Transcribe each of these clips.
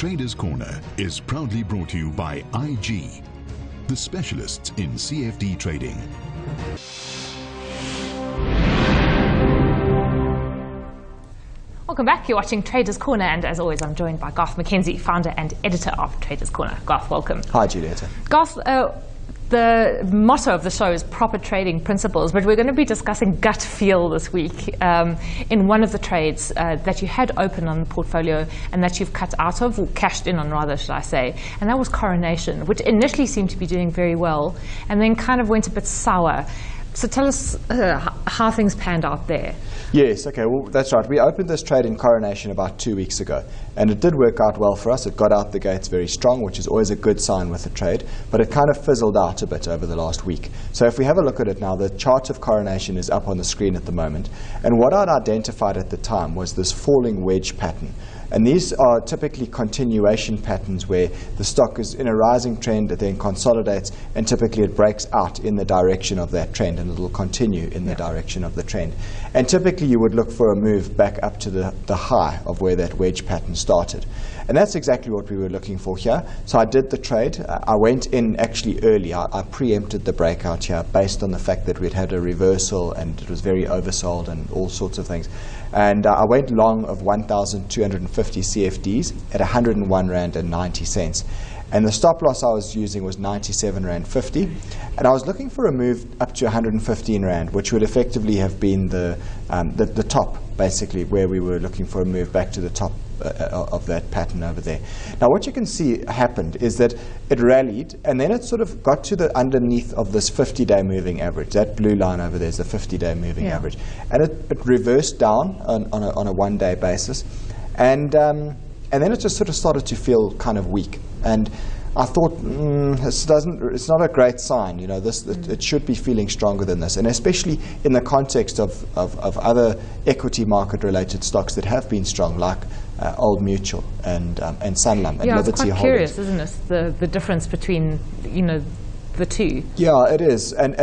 Traders Corner is proudly brought to you by IG, the specialists in CFD trading. Welcome back. You're watching Traders Corner, and as always, I'm joined by Garth McKenzie, founder and editor of Traders Corner. Garth, welcome. Hi, Julieta. Garth, the motto of the show is proper trading principles, but we're going to be discussing gut feel this week in one of the trades that you had open on the portfolio and that you've cut out of, or cashed in on rather, should I say, and that was Coronation, which initially seemed to be doing very well and then kind of went a bit sour. So tell us how things panned out there. Yes, okay, well, that's right. We opened this trade in Coronation about 2 weeks ago, and it did work out well for us. It got out the gates very strong, which is always a good sign with a trade, but it kind of fizzled out a bit over the last week. So if we have a look at it now, the chart of Coronation is up on the screen at the moment, and what I'd identified at the time was this falling wedge pattern. And these are typically continuation patterns where the stock is in a rising trend, it then consolidates, and typically it breaks out in the direction of that trend, and it will continue in the direction of the trend. And typically you would look for a move back up to the high of where that wedge pattern started. And that's exactly what we were looking for here. So I did the trade. I went in actually early. I preempted the breakout here based on the fact that we'd had a reversal and it was very oversold and all sorts of things. And I went long of 1,250 CFDs at 101 Rand and 90 cents. And the stop loss I was using was 97 Rand 50. And I was looking for a move up to 115 Rand, which would effectively have been the top, basically, where we were looking for a move back to the top of that pattern over there. Now what you can see happened is that it rallied, and then it sort of got to the underneath of this 50-day moving average. That blue line over there is the 50-day moving average. And it reversed down on a one-day basis. And then it just sort of started to feel kind of weak. And I thought, it's not a great sign. You know, it should be feeling stronger than this, and especially in the context of other equity market-related stocks that have been strong, like Old Mutual and Sanlam and Liberty Holdings. It's quite curious, isn't it, the difference between, you know, the two? Yeah, it is, and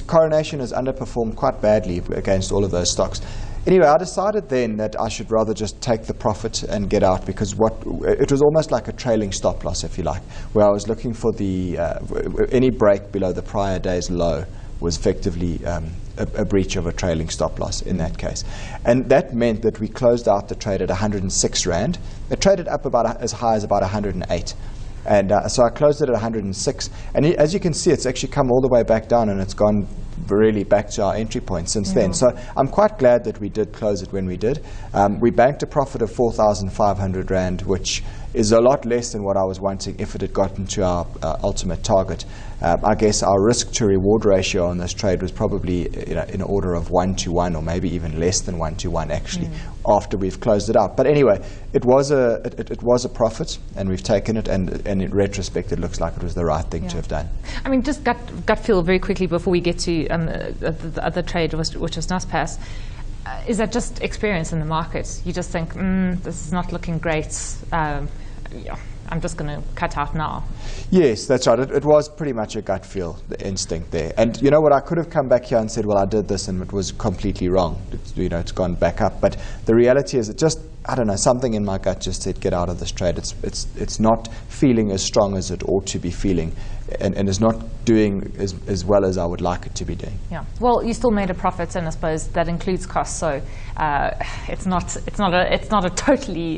Coronation has underperformed quite badly against all of those stocks. Anyway, I decided then that I should rather just take the profit and get out, because it was almost like a trailing stop loss, if you like, where I was looking for any break below the prior day's low was effectively a breach of a trailing stop loss in that case. And that meant that we closed out the trade at 106 Rand. It traded up about as high as about 108. And so I closed it at 106. And as you can see, it's actually come all the way back down, and it's gone really back to our entry point since then. So I'm quite glad that we did close it when we did. We banked a profit of 4,500 Rand, which is a lot less than what I was wanting if it had gotten to our ultimate target. I guess our risk to reward ratio on this trade was probably in order of 1-to-1, or maybe even less than 1-to-1 actually, after we've closed it out. But anyway, it was a profit, and we've taken it, and in retrospect it looks like it was the right thing to have done. I mean, just gut feel very quickly before we get to the other trade, which was Naspers. Is that just experience in the market? You just think, this is not looking great, I'm just going to cut out now. Yes, that's right. It was pretty much a gut feel, the instinct there. And you know what, I could have come back here and said, well, I did this and it was completely wrong. It's gone back up. But the reality is, I don't know, something in my gut just said, get out of this trade. It's not feeling as strong as it ought to be feeling, and is not doing as well as I would like it to be doing. Yeah. Well, you still made a profit, and I suppose that includes costs. So it's not a totally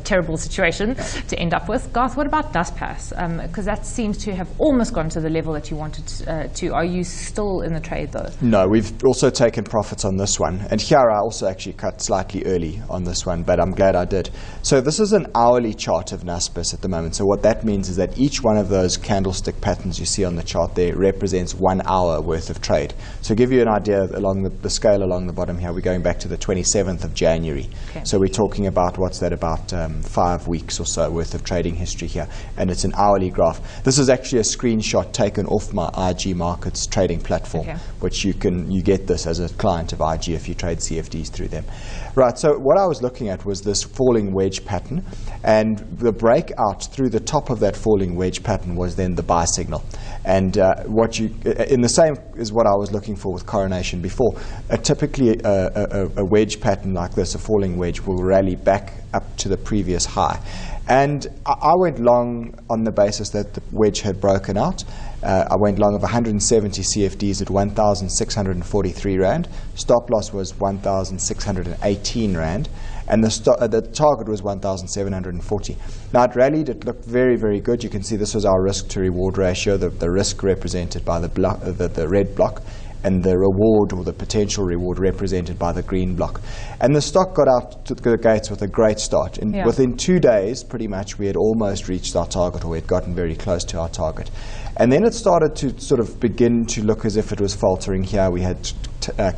terrible situation to end up with. Garth, what about Naspers? Because that seems to have almost gone to the level that you wanted to. Are you still in the trade though? No, we've also taken profits on this one, and here I also actually cut slightly early on this one, but I'm glad I did. So this is an hourly chart of Naspers at the moment. So what that means is that each one of those candlestick patterns you see on the chart there represents 1 hour worth of trade. So to give you an idea along the scale along the bottom here, we're going back to the 27th of January. Okay. So we're talking about, what's that, about 5 weeks or so worth of trading history here, and it's an hourly graph. This is actually a screenshot taken off my IG Markets trading platform, which you get this as a client of IG if you trade CFDs through them. Right, so what I was looking at was this falling wedge pattern, and the breakout through the top of that falling wedge pattern was then the buy signal. And in the same as what I was looking for with Coronation before, typically a wedge pattern like this, a falling wedge, will rally back up to the previous high. And I went long on the basis that the wedge had broken out. I went long of 170 CFDs at 1,643 Rand. Stop loss was 1,618 Rand. And the target was 1,740. Now it rallied, it looked very, very good. You can see this was our risk to reward ratio, the risk represented by the red block, and the reward or the potential reward represented by the green block. And the stock got out to the gates with a great start. Within 2 days, pretty much, we had almost reached our target, or we had gotten very close to our target. And then it started to sort of begin to look as if it was faltering here. We had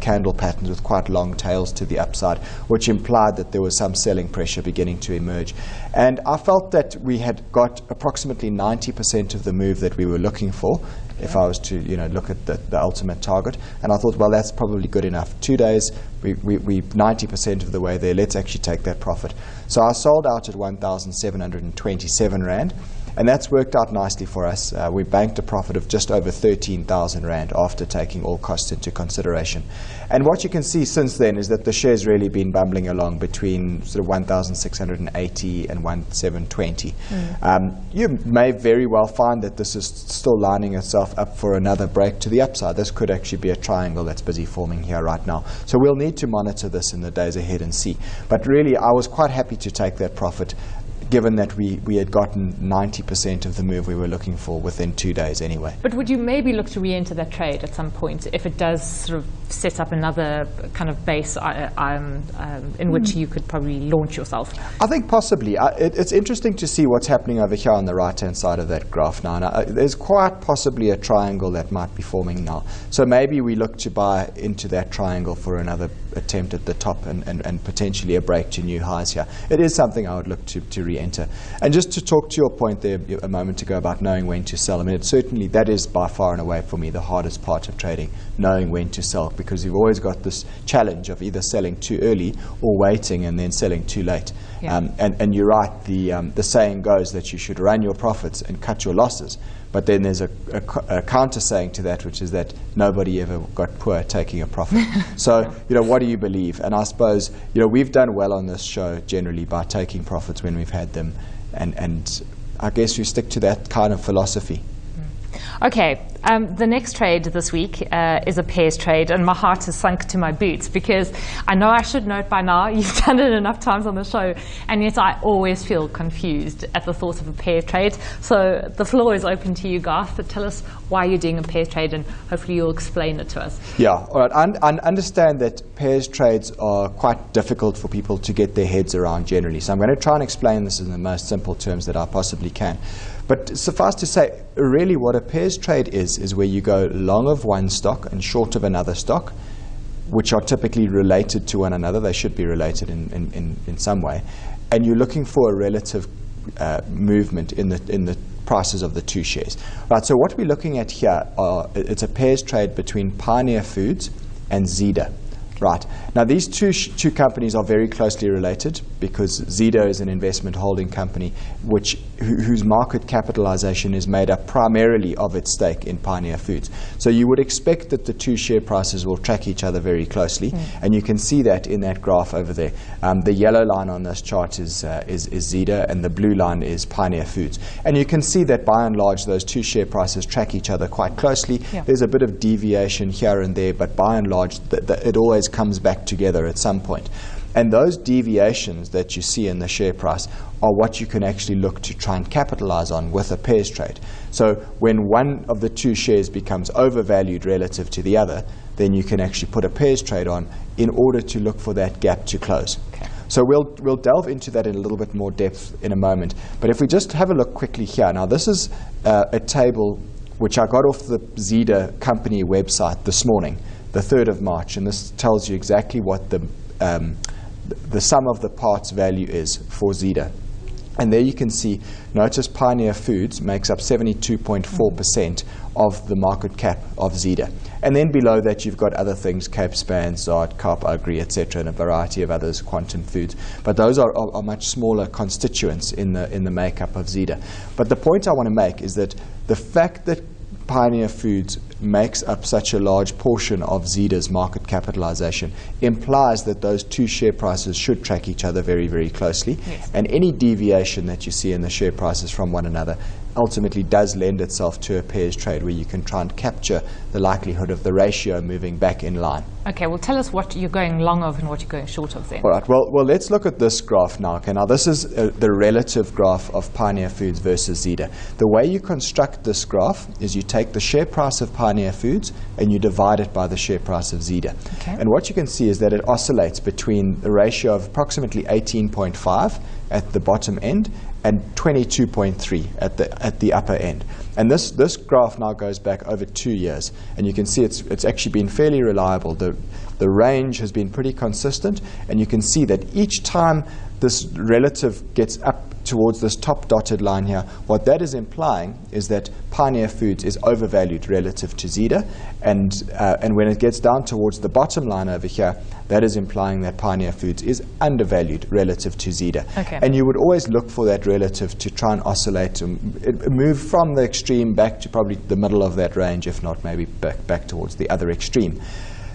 candle patterns with quite long tails to the upside, which implied that there was some selling pressure beginning to emerge. And I felt that we had got approximately 90% of the move that we were looking for, if I was to look at the ultimate target. And I thought, well, that's probably good enough. 2 days, we 90% of the way there. Let's actually take that profit. So I sold out at 1,727 Rand. And that's worked out nicely for us. We banked a profit of just over 13,000 Rand after taking all costs into consideration. And what you can see since then is that the share's really been bumbling along between sort of 1,680 and 1,720. You may very well find that this is still lining itself up for another break to the upside. This could actually be a triangle that's busy forming here right now. So we'll need to monitor this in the days ahead and see. But really, I was quite happy to take that profit, given that we had gotten 90% of the move we were looking for within 2 days anyway. But would you maybe look to re-enter that trade at some point if it does sort of set up another kind of base in which you could probably launch yourself? I think possibly. It's interesting to see what's happening over here on the right-hand side of that graph now. There's quite possibly a triangle that might be forming now. So maybe we look to buy into that triangle for another attempt at the top and potentially a break to new highs here. It is something I would look to re-enter. And just to talk to your point there a moment ago about knowing when to sell, I mean, that is by far and away for me the hardest part of trading, knowing when to sell, because you've always got this challenge of either selling too early or waiting and then selling too late. Yeah. And you're right, the saying goes that you should run your profits and cut your losses. But then there's a counter saying to that, which is that nobody ever got poor taking a profit. So, what do you believe? And I suppose, we've done well on this show generally by taking profits when we've had them. And I guess we stick to that kind of philosophy. Okay, the next trade this week is a pairs trade, and my heart has sunk to my boots because I know I should know it by now. You've done it enough times on the show, and yet I always feel confused at the thought of a pair trade. So the floor is open to you, Garth, to tell us why you're doing a pairs trade, and hopefully you'll explain it to us. Yeah, all right. I understand that pairs trades are quite difficult for people to get their heads around generally. So I'm going to try and explain this in the most simple terms that I possibly can. But suffice to say, really what a pairs trade is where you go long of one stock and short of another stock, which are typically related to one another. They should be related in some way. And you're looking for a relative movement in the prices of the two shares. Right, so what we're looking at here, it's a pairs trade between Pioneer Foods and Zeder. Right. Now, these two companies are very closely related because Zeder is an investment holding company whose market capitalization is made up primarily of its stake in Pioneer Foods. So you would expect that the two share prices will track each other very closely, and you can see that in that graph over there. The yellow line on this chart is Zeder, and the blue line is Pioneer Foods. And you can see that by and large those two share prices track each other quite closely. Yeah. There's a bit of deviation here and there, but by and large it always comes back together at some point. And those deviations that you see in the share price are what you can actually look to try and capitalize on with a pairs trade. So when one of the two shares becomes overvalued relative to the other, then you can actually put a pairs trade on in order to look for that gap to close. Okay. So we'll delve into that in a little bit more depth in a moment. But if we just have a look quickly here. Now, this is a table which I got off the Zeder company website this morning, the 3rd of March, and this tells you exactly what the sum of the parts value is for Zeder. And there you can see, notice Pioneer Foods makes up 72.4% of the market cap of Zeder. And then below that you've got other things, Capespan, Zard, Carp Agri, etc., and a variety of others, Quantum Foods. But those are much smaller constituents in the makeup of Zeder. But the point I want to make is that the fact that Pioneer Foods makes up such a large portion of Zeder's market capitalization implies that those two share prices should track each other very, very closely. Yes. And any deviation that you see in the share prices from one another ultimately does lend itself to a pairs trade where you can try and capture the likelihood of the ratio moving back in line. Okay, well, tell us what you're going long of and what you're going short of then. All right, well, let's look at this graph now. Okay, now this is the relative graph of Pioneer Foods versus Zeder. The way you construct this graph is you take the share price of Pioneer Foods and you divide it by the share price of Zeder. Okay. And what you can see is that it oscillates between the ratio of approximately 18.5 at the bottom end and 22.3 at the upper end. And this graph now goes back over 2 years, and you can see it's actually been fairly reliable. The range has been pretty consistent, and you can see that each time this relative gets up towards this top dotted line here, what that is implying is that Pioneer Foods is overvalued relative to Zeder, and when it gets down towards the bottom line over here, that is implying that Pioneer Foods is undervalued relative to Zeder. Okay. And you would always look for that relative to try and oscillate, move from the extreme back to probably the middle of that range, if not maybe back towards the other extreme.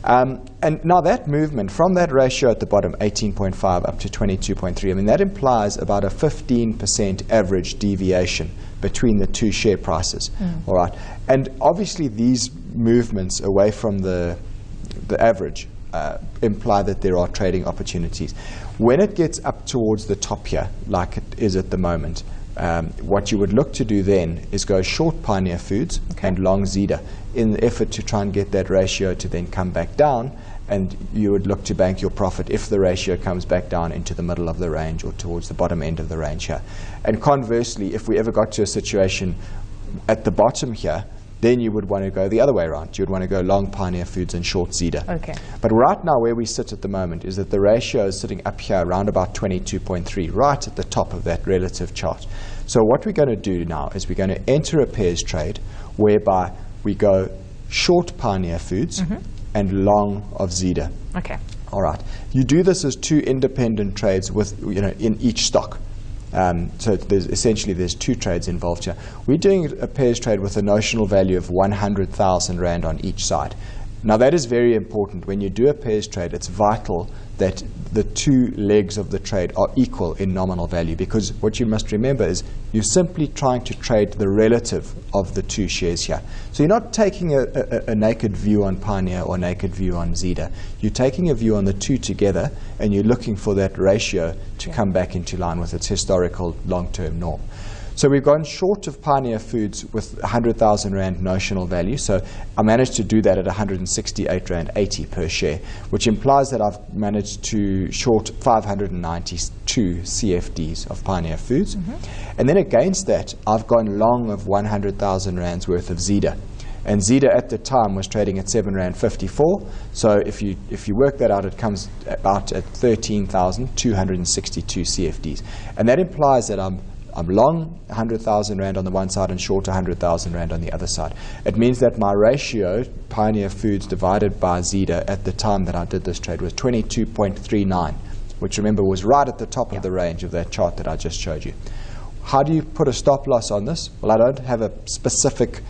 And now that movement from that ratio at the bottom, 18.5 up to 22.3, I mean, that implies about a 15% average deviation between the two share prices. All right. And obviously these movements away from the average imply that there are trading opportunities. When it gets up towards the top here, like it is at the moment, what you would look to do then is go short Pioneer Foods and long Zeder in the effort to try and get that ratio to then come back down, and you would look to bank your profit if the ratio comes back down into the middle of the range or towards the bottom end of the range here. And conversely, if we ever got to a situation at the bottom here, then you would want to go the other way around. You would want to go long Pioneer Foods and short Zeder. Okay. But right now where we sit at the moment is that the ratio is sitting up here around about 22.3, right at the top of that relative chart. So what we're going to do now is we're going to enter a pairs trade whereby we go short Pioneer Foods and long of Zeder. Okay. All right. You do this as two independent trades with, in each stock. So there's two trades involved here. We're doing a pairs trade with a notional value of 100,000 Rand on each side. Now that is very important. When you do a pairs trade, it's vital that the two legs of the trade are equal in nominal value, because what you must remember is you're simply trying to trade the relative of the two shares here. So you're not taking a naked view on Pioneer or naked view on Zeder. You're taking a view on the two together, and you're looking for that ratio to come back into line with its historical long-term norm. So we've gone short of Pioneer Foods with 100,000 Rand notional value. So I managed to do that at 168 Rand 80 per share, which implies that I've managed to short 592 CFDs of Pioneer Foods. And then against that, I've gone long of 100,000 Rands worth of Zeder. And Zeder at the time was trading at 7 Rand 54. So if you work that out, it comes out at 13,262 CFDs. And that implies that I'm long 100,000 Rand on the one side and short 100,000 Rand on the other side. It means that my ratio, Pioneer Foods divided by Zeder at the time that I did this trade, was 22.39, which remember was right at the top of the range of that chart that I just showed you. How do you put a stop loss on this? Well, I don't have a specific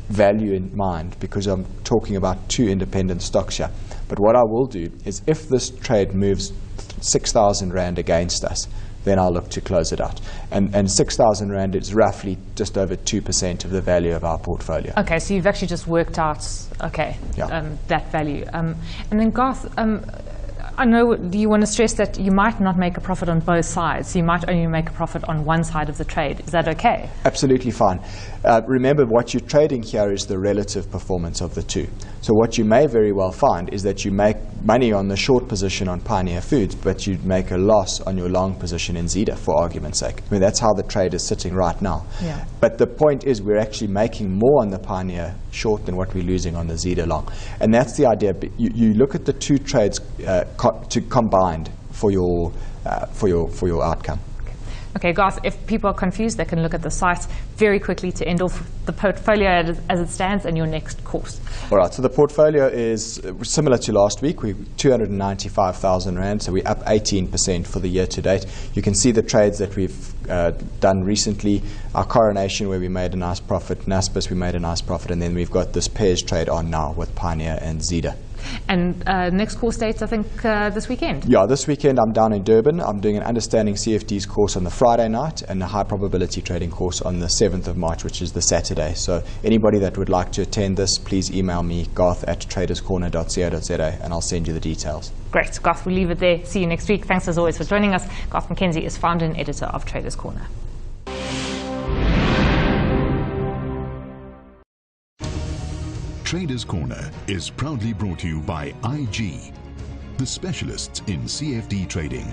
value in mind because I'm talking about two independent stocks here. But what I will do is if this trade moves 6,000 Rand against us, then I'll look to close it out. And 6,000 Rand is roughly just over 2% of the value of our portfolio. Okay, so you've actually just worked out, that value. And then Garth, I know you want to stress that you might not make a profit on both sides. You might only make a profit on one side of the trade. Is that okay? Absolutely fine. Remember, what you're trading here is the relative performance of the two. So what you may very well find is that you make money on the short position on Pioneer Foods, but you make a loss on your long position in Zeder, for argument's sake. I mean, that's how the trade is sitting right now. Yeah. But the point is we're actually making more on the Pioneer short than what we're losing on the Zeder long. And that's the idea. You look at the two trades combined for your outcome. Okay, Garth, if people are confused, they can look at the site very quickly to end off the portfolio as it stands and your next course. All right, so the portfolio is similar to last week. We're 295,000 Rand, so we're up 18% for the year to date. You can see the trades that we've done recently. Our Coronation, where we made a nice profit, Naspers, we made a nice profit, and then we've got this pairs trade on now with Pioneer and Zeder. And next course dates, I think, this weekend? Yeah, this weekend I'm down in Durban. I'm doing an Understanding CFDs course on the Friday night and a High Probability Trading course on the 7th of March, which is the Saturday. So anybody that would like to attend this, please email me, garth@traderscorner.co.za, and I'll send you the details. Great. Garth, we'll leave it there. See you next week. Thanks as always for joining us. Garth McKenzie is founder and editor of Traders Corner. Traders Corner is proudly brought to you by IG, the specialists in CFD trading.